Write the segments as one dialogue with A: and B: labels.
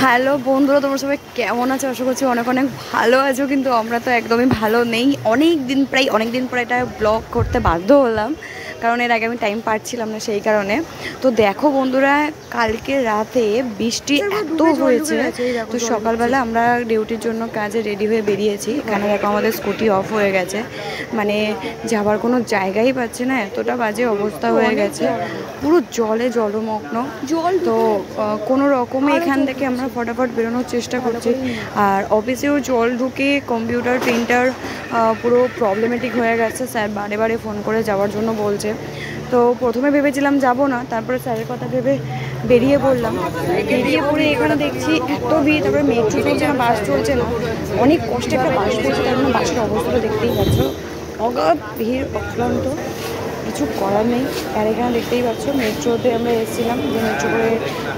A: Hello বন্ধুরা, তোমরা সবাই কেমন আছো? আশা করছি অনেক অনেক ভালো আছো, কিন্তু আমরা তো একদমই ভালো নেই। অনেক দিন পরে এটা ব্লগ করতে বাধ্য হলাম, কারণ এর আগে আমি টাইম পাচ্ছিলাম না, সেই কারণে। তো দেখো বন্ধুরা, কালকে রাতে বৃষ্টি এত হয়েছে, তো সকালবেলা আমরা ডিউটির জন্য কাজে রেডি হয়ে বেরিয়েছি। এখানে দেখো আমাদের স্কুটি অফ হয়ে গেছে, মানে যাবার কোনো জায়গাই পাচ্ছে না, এতটা বাজে অবস্থা হয়ে গেছে, পুরো জলে জলমগ্ন। তো কোনো রকমে এখান থেকে আমরা ফটাফট বেরোনোর চেষ্টা করছি। আর অফিসেও জল ঢুকে কম্পিউটার প্রিন্টার পুরো প্রবলেমেটিক হয়ে গেছে। স্যার বারে বারে ফোন করে যাওয়ার জন্য বলছে। তো প্রথমে ভেবেছিলাম যাব না, তারপরে স্যারের কথা ভেবে বেরিয়ে পড়লাম। বেরিয়ে পড়ে এখানে দেখছি এত ভিড়, তারপরে মেট্রো চলছে না, বাস চলছে না। অনেক কষ্টে একটা বাস পড়ছে, তার জন্য বাসের অবস্থাটা দেখতেই পাচ্ছ, অগাধ ভিড়, অক্লান্ত, কিছু করার নেই। আর এখানে দেখতেই পাচ্ছ মেট্রোতে আমরা এসেছিলাম, যে মেট্রো করে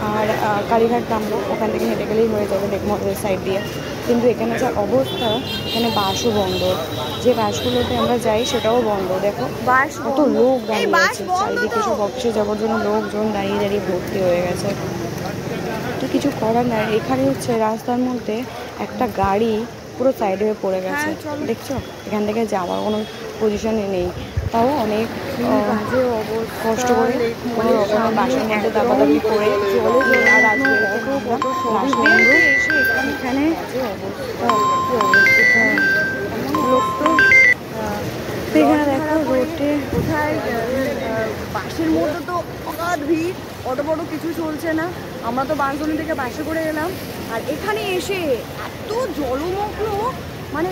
A: আর কালীঘাট নামবো, ওখান থেকে হেঁটে গেলেই হয়ে যাবে লেকমলের সাইড দিয়ে। কিন্তু এখানে যা অবস্থা, এখানে বাসও বন্ধ, যে বাসগুলোতে আমরা যাই সেটাও বন্ধ। দেখো বাস, কত লোক দাঁড়িয়ে আছে চারিদিকে, সব অফিসে যাওয়ার জন্য লোকজন দাঁড়িয়ে দাঁড়িয়ে ভর্তি হয়ে গেছে। তো কিছু করার নাই। এখানে হচ্ছে রাস্তার মধ্যে একটা গাড়ি পুরো সাইডে হয়ে পড়ে গেছে, দেখছো? এখান থেকে যাওয়ার কোনো পজিশনে নেই, তাও অনেক কষ্ট করে কোনো রকমের বাসের মধ্যে দাবাদাবি করে আর আসবে। এখানে লোক তো এখানে দেখো রোডে কোথায়, বাসের মধ্যে তো অগাধ ভিড়, অত বড় কিছু চলছে না। আমরা তো বাঁশবনি থেকে বাসে করে এলাম, আর এখানে এসে এত জলমগ্ন, মানে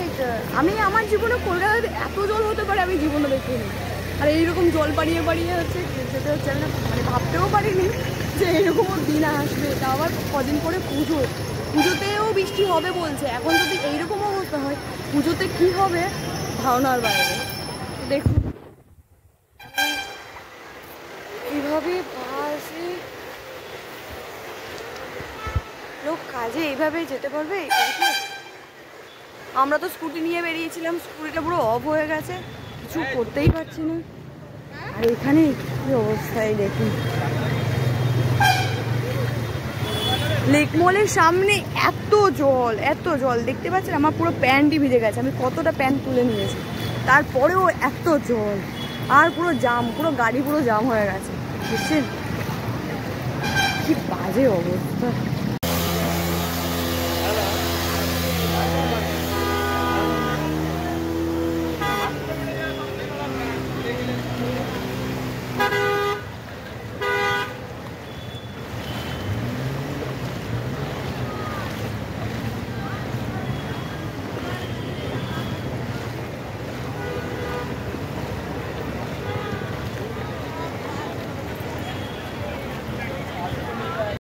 A: আমি আমার জীবনে কলকাতাতে এত জল হতে পারে আমি জীবনে দেখিনি। আর এইরকম জল বাড়িয়ে বাড়িয়ে হচ্ছে যেতে হচ্ছে, আমি মানে ভাবতেও পারিনি যে এরকমও দিন আসবে। তা আবার কদিন পরে পুজোতেও বৃষ্টি হবে বলছে। এখন যদি এইরকম অবস্থা হয়, পুজোতে কি হবে ধারণার বাইরে। দেখুন এইভাবে বাসে লোক কাজে এইভাবেই যেতে পারবে? আমরা তো স্কুটি নিয়ে বেরিয়েছিলাম, স্কুটিটা পুরো অফ হয়ে গেছে, কিছু করতেই পারছি না। আর এখানে কি অবস্থায় দেখুন, লেকমলের সামনে এত জল দেখতে পাচ্ছেন। আমার পুরো প্যান্টই ভিজে গেছে, আমি কতটা প্যান্ট তুলে নিয়েছি, তারপরেও এত জল। আর পুরো জাম, পুরো গাড়ি পুরো জাম হয়ে গেছে, বুঝছেন? কি বাজে অবস্থা।